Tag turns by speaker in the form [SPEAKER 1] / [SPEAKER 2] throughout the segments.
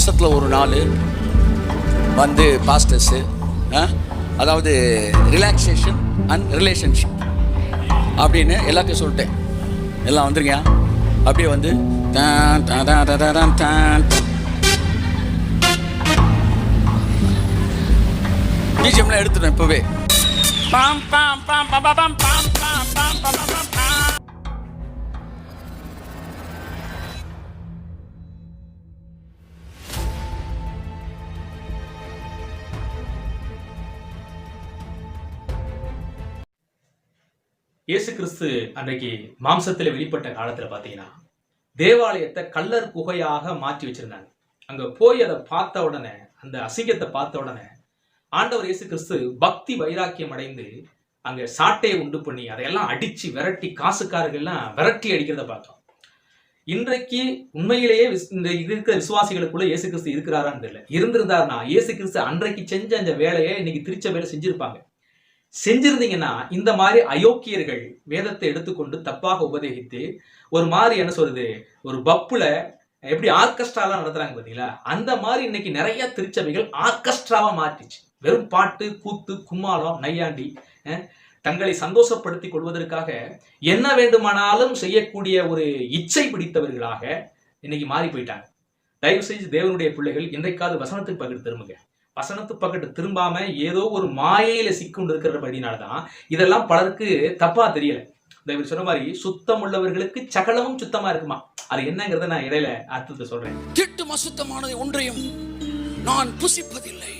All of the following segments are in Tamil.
[SPEAKER 1] மாதத்தில் ஒரு நாள் வந்து பாஸ்டர்ஸு, அதாவது ரிலாக்ஸேஷன் அண்ட் ரிலேஷன்ஷிப் அப்படின்னு எல்லாத்தையும் சொல்லிட்டேன். எல்லாம் வந்துருங்க. அப்படியே வந்து பிஜிஎம்லாம் எடுத்துட்டேன் இப்போவே.
[SPEAKER 2] இயேசு கிறிஸ்து அன்றைக்கு மாம்சத்தில் வெளிப்பட்ட காலத்தில் பார்த்தீங்கன்னா தேவாலயத்தை கல்லர் குகையாக மாற்றி வச்சிருந்தாங்க. அங்கே போய் அதை பார்த்த உடனே, அந்த அசிங்கத்தை பார்த்த உடனே ஆண்டவர் இயேசு கிறிஸ்து பக்தி வைராக்கியம் அடைந்து அங்கே சாட்டையை உண்டு பண்ணி அதையெல்லாம் அடித்து விரட்டி, காசுக்காரர்கள்லாம் விரட்டி அடிக்கிறத பார்த்தோம். இன்றைக்கு உண்மையிலேயே இந்த இருக்கிற விசுவாசிகளுக்குள்ள இயேசு கிறிஸ்து இருக்கிறாரான்னு தெரியல. இருந்திருந்தாருன்னா இயேசு கிறிஸ்து அன்றைக்கு செஞ்ச அந்த வேலையை இன்னைக்கு திருச்ச வேலை செஞ்சிருப்பாங்க. செஞ்சிருந்தீங்கன்னா இந்த மாதிரி அயோக்கியர்கள் வேதத்தை எடுத்துக்கொண்டு தப்பாக உபதேகித்து ஒரு மாதிரி என்ன சொல்றது, ஒரு பப்புல எப்படி ஆர்கெஸ்ட்ராலாம் நடத்துறாங்க பார்த்தீங்களா, அந்த மாதிரி இன்னைக்கு நிறைய திருச்சபைகள் ஆர்கெஸ்ட்ராவா மாற்றிச்சு. வெறும் பாட்டு, கூத்து, கும்மாளம், நையாண்டி, தங்களை சந்தோஷப்படுத்திக் கொள்வதற்காக என்ன வேண்டுமானாலும் செய்யக்கூடிய ஒரு இச்சை பிடித்தவர்களாக இன்னைக்கு மாறி போயிட்டாங்க. தயவு செஞ்சு தேவனுடைய பிள்ளைகள் இன்றைக்காவது வசனத்துக்கு பக்கத்து திரும்புங்க. வசனத்து பக்கத்து திரும்பாம ஏதோ ஒரு மாயையில சிக்கொண்டு இருக்கிறபடினால்தான் இதெல்லாம் பலருக்கு தப்பா தெரியல. இவர் சொன்ன மாதிரி சுத்தம் உள்ளவர்களுக்கு சகலமும் சுத்தமா இருக்குமா, அது என்னங்கிறத நான் இடையில அர்த்தத்தை சொல்றேன்.
[SPEAKER 1] திட்டும் அசுத்தமானது ஒன்றையும் நான் புசிப்பதில்லை.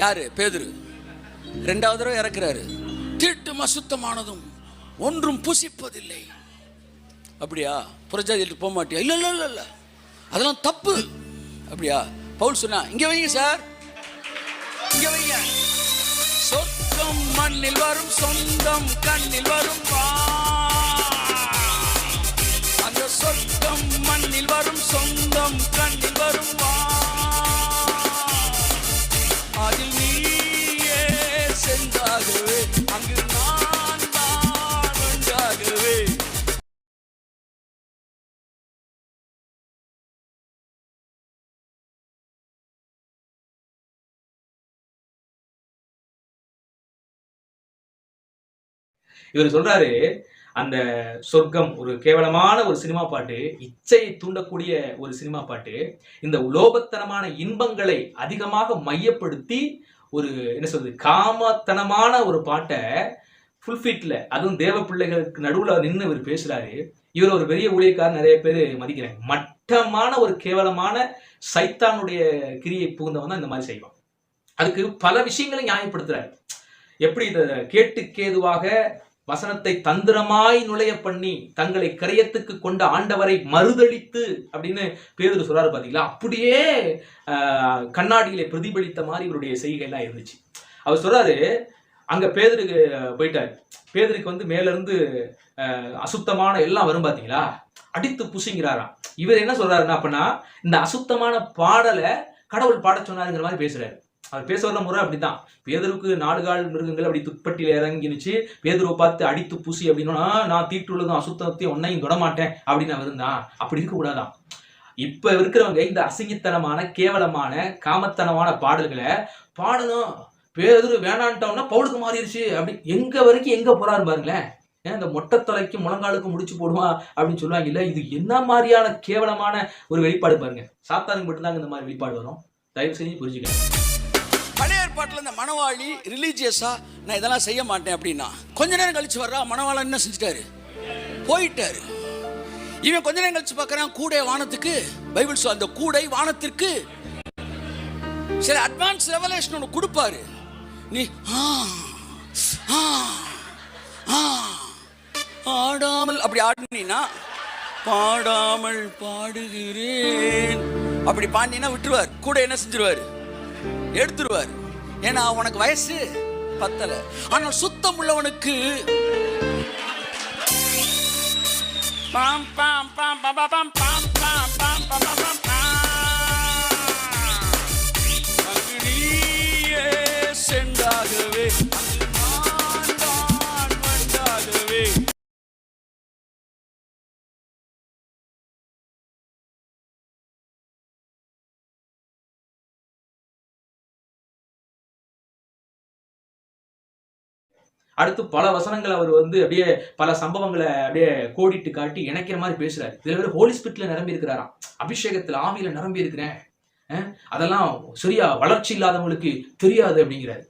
[SPEAKER 1] யாரு? பேதுரு. 2வது தடவை இறக்குறாரு. திட்டும் அசுத்தமானதும் ஒன்றும் புசிப்பதில்லை. அப்படியா? புறஜாதிகளுக்கு போக மாட்டியா? இல்ல இல்ல இல்ல இல்ல, அதெல்லாம் தப்பு. அப்படியா? பவுல் சொன்னா, இங்க வைங்க சார், இங்க வைங்க. சொர்க்கம் மண்ணில் வரும், சொந்தம் கண்ணில் வரும். அந்த சொர்க்கம் மண்ணில் வரும், சொந்தம் கண்ணில் வரும். அதில் நீயே சென்றாகவே, அங்கு நான் தான் ஒன்றாகவே.
[SPEAKER 2] இவர் சொல்றாரு, அந்த சொர்க்கம் ஒரு கேவலமான ஒரு சினிமா பாட்டு, இச்சையை தூண்டக்கூடிய ஒரு சினிமா பாட்டு, இந்த உலோபத்தனமான இன்பங்களை அதிகமாக மையப்படுத்தி ஒரு என்ன சொல்றது, காமத்தனமான ஒரு பாட்டை ஃபுல்ஃபிட்ல, அதுவும் தேவ பிள்ளைகளுக்கு நடுவுல நின்று இவர் பேசுறாரு. இவர் ஒரு பெரிய ஊழியக்காரர், நிறைய பேர் மதிக்கிறாங்க. மட்டமான ஒரு கேவலமான சைத்தானுடைய கிரியை புகுந்தவன் தான் இந்த மாதிரி செய்வான். அதுக்கு பல விஷயங்களை நியாயப்படுத்துறாரு. எப்படி இதை கேட்டுக்கேதுவாக வசனத்தை தந்திரமாய் நுழைய பண்ணி தங்களை கரையத்துக்கு கொண்ட ஆண்டவரை மறுதளித்து அப்படின்னு பேதுரு சொல்றாரு பாத்தீங்களா, அப்படியே கண்ணாடியில பிரதிபலித்த மாதிரி இவருடைய செய்கைலாம் இருந்துச்சு. அவர் சொல்றாரு, அங்க பேதுருக்கு போயிட்டாரு. பேதுருக்கு வந்து மேல இருந்து அசுத்தமான எல்லாம் வரும் பாத்தீங்களா, அடித்து புசிங்கிறாராம். இவர் என்ன சொல்றாருன்னா, அப்படின்னா இந்த அசுத்தமான பாடலை கடவுள் பாட சொன்னாருங்கிற மாதிரி பேசுறாரு. அவர் பேச வர முறை அப்படித்தான். பேதுருக்கு 4 கால் மிருகங்கள் அப்படி துப்பட்டியில இறங்கினுச்சு, பேதுருவை பார்த்து அடித்து பூசி அப்படின்னா, நான் தீட்டுள்ளதும் அசுத்தத்தையும் ஒன்னையும் தொடமாட்டேன் அப்படின்னு அவர் இருந்தான். அப்படி இருக்க கூடாதான். இப்ப இருக்கிறவங்க இந்த அசிங்கத்தனமான கேவலமான காமத்தனமான பாடல்களை பாடணும். பேதுரு வேணான்ட்டோம்னா பவுலுக்கு மாறிடுச்சு அப்படி எங்க வரைக்கும் எங்க போறாரு பாருங்களேன். இந்த மொட்டை தலைக்கும் முழங்காலுக்கு முடிச்சு போடுவான் அப்படின்னு சொல்லுவாங்க இல்ல, இது என்ன மாதிரியான கேவலமான ஒரு வெளிப்பாடு பாருங்க. சாத்தானுக்கு மட்டும்தாங்க இந்த மாதிரி வெளிப்பாடு வரும். தயவு செஞ்சு புரிஞ்சுக்க.
[SPEAKER 1] பழைய ஏற்பாட்டில் இந்த மணவாளி ரிலீஜியஸா நான் இதெல்லாம் செய்ய மாட்டேன் அப்படின்னா, கொஞ்ச நேரம் கழிச்சு வர்றா, மணவாளன் என்ன செஞ்சுட்டாரு, போயிட்டாரு. இவன் கொஞ்ச நேரம் கழிச்சு பார்க்கறான், கூடை வானத்துக்கு. பைபிள் சொல்ல அந்த கூடை வானத்திற்கு சில அட்வான்ஸ் ரெவலேஷன் ஒன்று கொடுப்பாரு. நீ ஆடாமல் அப்படி ஆடினா, பாடாமல் பாடுகிறேன் அப்படி பாண்டினா விட்டுருவார். கூட என்ன செஞ்சிருவாரு, எடுத்துருவார். ஏன்னா உனக்கு வயசு பத்தல. ஆனால் சுத்தம் உள்ளவனுக்கு பாம் பாம் பாம் பாம் பாம் பாம் பாம் பாம் பாம்
[SPEAKER 2] அடுத்து பல வசனங்கள் அவர் வந்து அப்படியே பல சம்பவங்களை அப்படியே கோடிட்டு காட்டி இணைக்கிற மாதிரி பேசுறாரு. இதுல பேர் ஹோலி ஸ்பிரிட்ல நிரம்பி இருக்கிறாராம், அபிஷேகத்துல ஆவியில நிரம்பி இருக்கிறேன், அதெல்லாம் சரியா வளர்ச்சி இல்லாதவங்களுக்கு தெரியாது அப்படிங்கிறாரு.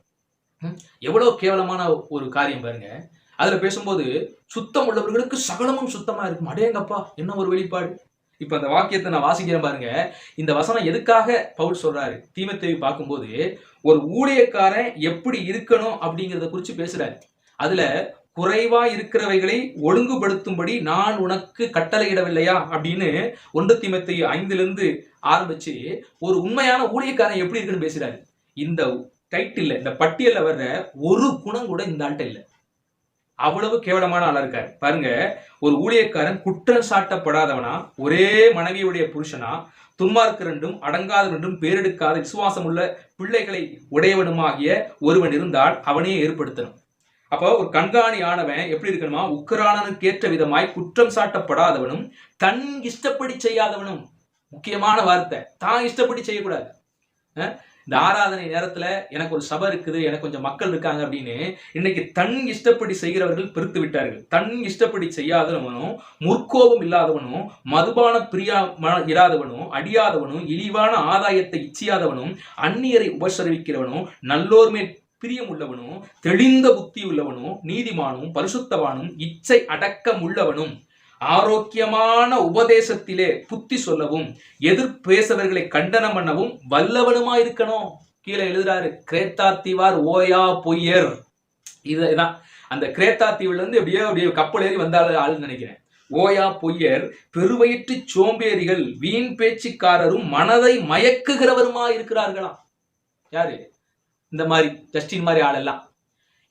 [SPEAKER 2] எவ்வளவு கேவலமான ஒரு காரியம் பாருங்க. அதுல பேசும்போது சுத்தம் உள்ளவர்களுக்கு சகலமும் சுத்தமா இருக்கும். அடேங்கப்பா, என்ன ஒரு வெளிப்பாடு. இப்ப அந்த வாக்கியத்தை நான் வாசிக்கிறேன் பாருங்க. இந்த வசனம் எதுக்காக பவுல் சொல்றாரு தீமோத்தேயு பார்க்கும்போது, ஒரு ஊழியக்காரன் எப்படி இருக்கணும் அப்படிங்கிறத குறித்து பேசுறாரு. அதுல குறைவா இருக்கிறவைகளை ஒழுங்குபடுத்தும்படி நான் உனக்கு கட்டளையிடவில்லையா அப்படின்னு 1 தீமோத்தேயு 5 ஆரம்பிச்சு ஒரு உண்மையான ஊழியக்காரன் எப்படி இருக்குன்னு பேசுறாரு. இந்த டைட்டில், இந்த பட்டியல்ல வர்ற ஒரு குணம் கூட இந்த ஆள்கிட்ட இல்லை. அவ்வளவு கேவலமான ஆளா இருக்காரு பாருங்க. ஒரு ஊழியக்காரன் குற்றம் சாட்டப்படாதவனா, ஒரே மனைவியுடைய புருஷனா, துன்மார்க்கரென்றும் அடங்காதவென்றும் பேரெடுக்காத விசுவாசம் உள்ள பிள்ளைகளை உடையவனுமாகிய ஒருவன் இருந்தால் அவனையே ஏற்படுத்தணும். அப்போ ஒரு கண்காணி ஆனவன் எப்படி இருக்கணுமா, உக்கரானனுக்கு ஏற்ற விதமாய் குற்றம் சாட்டப்படாதவனும் தன் இஷ்டப்படி செய்யாதவனும். முக்கியமான வார்த்தை, தான் இஷ்டப்படி செய்யக்கூடாது. இந்த ஆராதனை நேரத்துல எனக்கு ஒரு சபை இருக்குது, எனக்கு கொஞ்சம் மக்கள் இருக்காங்க அப்படின்னு இன்னைக்கு தன் இஷ்டப்படி செய்கிறவர்கள் பெருத்து விட்டார்கள். தன் இஷ்டப்படி செய்யாதவனும், முற்கோபம் இல்லாதவனும், மதுபான பிரியா இராதவனும், அடியாதவனும், இழிவான ஆதாயத்தை இச்சியாதவனும், அந்நியரை உபசரிக்கிறவனும், நல்லோர் மேல் பிரியம் உள்ளவனும், தெளிந்த புத்தி உள்ளவனும், நீதிமானும், பரிசுத்தவானும், இச்சை அடக்கம் உள்ளவனும், ஆரோக்கியமான உபதேசத்திலே புத்தி சொல்லவும், எதிர்பேசவர்களை கண்டனம் பண்ணவும் வல்லவனுமா இருக்கணும். கீழே எழுதுறாரு, கிரேத்தா தீவார் ஓயா பொய்யர். இதுதான் அந்த கிரேத்தா தீவுல இருந்து அப்படியே கப்பல் ஏறி வந்தாலும் ஆளுன்னு நினைக்கிறேன். ஓயா பொய்யர், பெருவயிற்று சோம்பேறிகள், வீண் பேச்சுக்காரரும், மனதை மயக்குகிறவருமா இருக்கிறார்களாம். யாரு? இந்த மாதிரி ஜஸ்டின் மாதிரி ஆளெல்லாம்.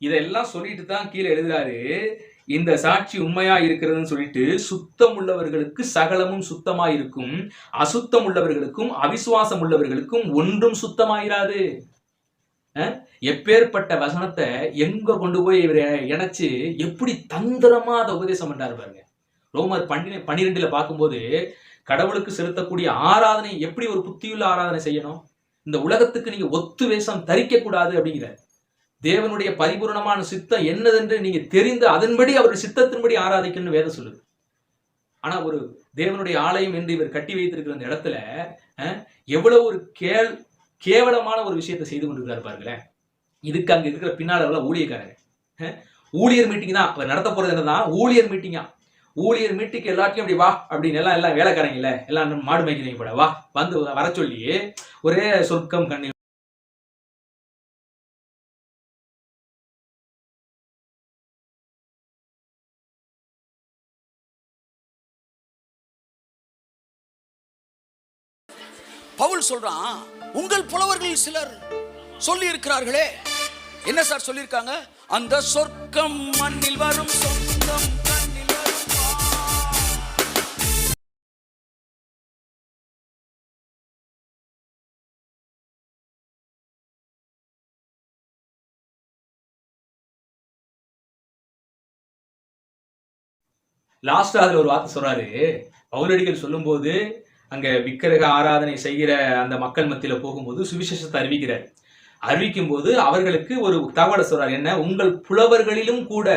[SPEAKER 2] இதெல்லாம் சொல்லிட்டு தான் கீழே எழுதுறாரு, இந்த சாட்சி உண்மையா இருக்கிறதுன்னு சொல்லிட்டு, சுத்தம் உள்ளவர்களுக்கு சகலமும் சுத்தமா இருக்கும், அசுத்தம் உள்ளவர்களுக்கும் அவிசுவாசம் உள்ளவர்களுக்கும் ஒன்றும் சுத்தமாயிராது. எப்பேற்பட்ட வசனத்தை எங்க கொண்டு போய் இவர் இணைச்சு எப்படி தந்திரமா அதை உபதேசம் பண்றாரு பாருங்க. ரோமர் 12 பார்க்கும்போது, கடவுளுக்கு செலுத்தக்கூடிய ஆராதனை எப்படி ஒரு புத்தியுள்ள ஆராதனை செய்யணும், இந்த உலகத்துக்கு நீங்க ஒத்து வேஷம் தரிக்க கூடாது அப்படிங்கிற, தேவனுடைய பரிபூர்ணமான சித்தம் என்னதென்று நீங்க தெரிந்து அதன்படி அவருடைய சித்தத்தின்படி ஆராதிக்கணும்னு வேதம் சொல்லுது. ஆனா ஒரு தேவனுடைய ஆலயம் என்று இவர் கட்டி வைத்திருக்கிற அந்த இடத்துல எவ்வளவு ஒரு கேவலமான ஒரு விஷயத்தை செய்து கொண்டிருக்கிறார் பாருங்களேன். இதுக்கு அங்க இருக்கிற பின்னால ஊழியக்காரங்க, ஊழியர் மீட்டிங் தான் அவர் நடத்த போறது. என்னதான் ஊழியர் மீட்டிங்கா? ஊழியர் மீட்டிங் எல்லாத்தையும் அப்படி வா அப்படின்னு எல்லாம் வேலைக்காரங்க இல்ல, எல்லாம் மாடு மேய்க்கிறீங்க போட வா வந்து வர சொல்லி ஒரே சொர்க்கம் கண்ணி.
[SPEAKER 1] பவுல் சொல்றான், உங்கள் புலவர்களில் சிலர் சொல்லி இருக்கிறார்களே. என்ன சார் சொல்லியிருக்காங்க? அந்த சொர்க்கம் மண்ணில் வரும், சொந்தம் கண்ணில் வரும்.
[SPEAKER 2] லாஸ்டா அதுல ஒரு வார்த்தை சொல்றாரு. பவுலடிகள் சொல்லும் போது அங்க விக்கிரக ஆராதனை செய்கிற அந்த மக்கள் மத்தியில போகும்போது சுவிசேஷத்தை அறிவிக்கும் போது அவர்களுக்கு ஒரு தகவலை சொல்றாரு. என்ன? உங்கள் புலவர்களிலும் கூட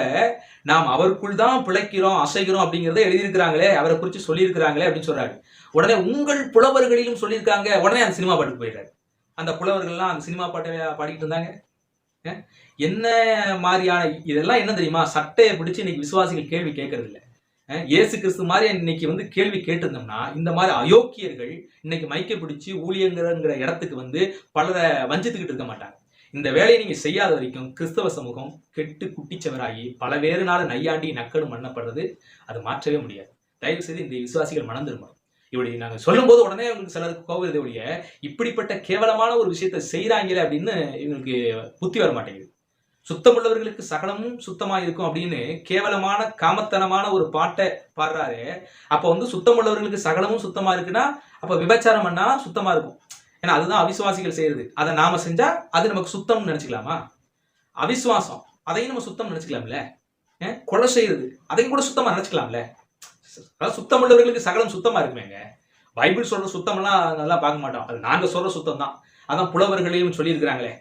[SPEAKER 2] நாம் அவருக்குள் தான் பிழைக்கிறோம், அசைகிறோம் அப்படிங்கறத எழுதியிருக்கிறாங்களே, அவரை குறித்து சொல்லியிருக்கிறாங்களே அப்படின்னு சொல்றாரு. உடனே உங்கள் புலவர்களிலும் சொல்லியிருக்காங்க, உடனே அந்த சினிமா பாட்டுக்கு போயிடுறாரு. அந்த புலவர்கள்லாம் அந்த சினிமா பாட்டை பாடிக்கிட்டு இருந்தாங்க. என்ன மாதிரியான இதெல்லாம் என்ன தெரியுமா? சட்டையை பிடிச்சு இன்னைக்கு விசுவாசிகள் கேள்வி கேட்கறது இல்லை. இயேசு கிறிஸ்து மாதிரி இன்னைக்கு கேள்வி கேட்டிருந்தோம்னா, இந்த மாதிரி அயோக்கியர்கள் இன்னைக்கு மைக்க பிடிச்சி ஊழியங்கிற இடத்துக்கு பலரை வஞ்சித்துக்கிட்டு இருக்க மாட்டாங்க. இந்த வேலையை நீங்க செய்யாத வரைக்கும் கிறிஸ்தவ சமூகம் கெட்டு குட்டிச்சவராகி பல வேறு நாள் நையாண்டி நக்கடும் மண்ணப்படுறது அது மாற்றவே முடியாது. தயவு செய்து இந்த விசுவாசிகள் மனம் திரும்பணும். இப்படி நாங்க சொல்லும் போது உடனே உங்களுக்கு சிலருக்கு கோவில் ஒழிய இப்படிப்பட்ட கேவலமான ஒரு விஷயத்தை செய்யறாங்களே அப்படின்னு இவங்களுக்கு புத்தி வர மாட்டேங்குது. சுத்தமுள்ளவர்களுக்கு சகலமும் சுத்தமா இருக்கும் அப்படின்னு கேவலமான காமத்தனமான ஒரு பாட்டை பாடுறாரு. அப்ப சுத்தமுள்ளவர்களுக்கு சகலமும் சுத்தமா இருக்குன்னா அப்ப விபச்சாரம் பண்ணா சுத்தமா இருக்கும். ஏன்னா அதுதான் அவிசுவாசிகள் செய்யறது. அதை நாம செஞ்சா அது நமக்கு சுத்தம்னு நினைச்சுக்கலாமா? அவிசுவாசம் அதையும் நம்ம சுத்தம் நினைச்சுக்கலாம்ல. கொலை செய்யறது அதையும் கூட சுத்தமா நினைச்சுக்கலாம்ல. அதாவது சுத்தமுள்ளவர்களுக்கு சகலம் சுத்தமா இருக்குமேங்க. பைபிள் சொல்ற சுத்தம்லாம் நல்லா பார்க்க மாட்டோம். அது நாங்க சொல்ற சுத்தம் தான். அதான் புலவர்களையும் சொல்லியிருக்கிறாங்களே,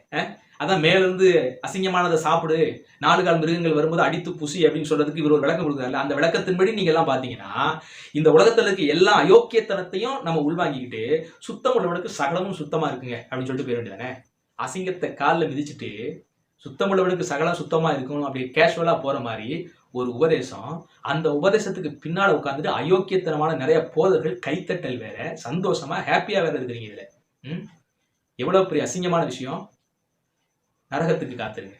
[SPEAKER 2] அதான் மேலிருந்து அசிங்கமானதை சாப்பிடு, 4 கால் மிருகங்கள் வரும்போது அடித்து புசி அப்படின்னு சொல்றதுக்கு இவர் ஒரு விளக்கம் கொடுக்குறாரு. அந்த விளக்கத்தின்படி நீங்க எல்லாம் பாத்தீங்கன்னா இந்த உலகத்துல இருக்க எல்லா அயோக்கியத்தனத்தையும் நம்ம உள்வாங்கிக்கிட்டு சுத்தம் உள்ளவனுக்கு சகலமும் சுத்தமா இருக்குங்க அப்படின்னு சொல்லிட்டு போயிட வேண்டியதானே. அசிங்கத்தை காலில் மிதிச்சுட்டு சுத்தம் உள்ளவனுக்கு சகலம் சுத்தமா இருக்கும் அப்படி கேஷுவலா போற மாதிரி ஒரு உபதேசம். அந்த உபதேசத்துக்கு பின்னால உட்காந்துட்டு அயோக்கியத்தனமான நிறைய போதர்கள் கைத்தட்டல் வேற, சந்தோஷமா ஹாப்பியா வேற இருக்கிறீங்க இதுல. எவ்வளவு பெரிய அசிங்கமான விஷயம். நரகத்துக்கு காத்துருங்க.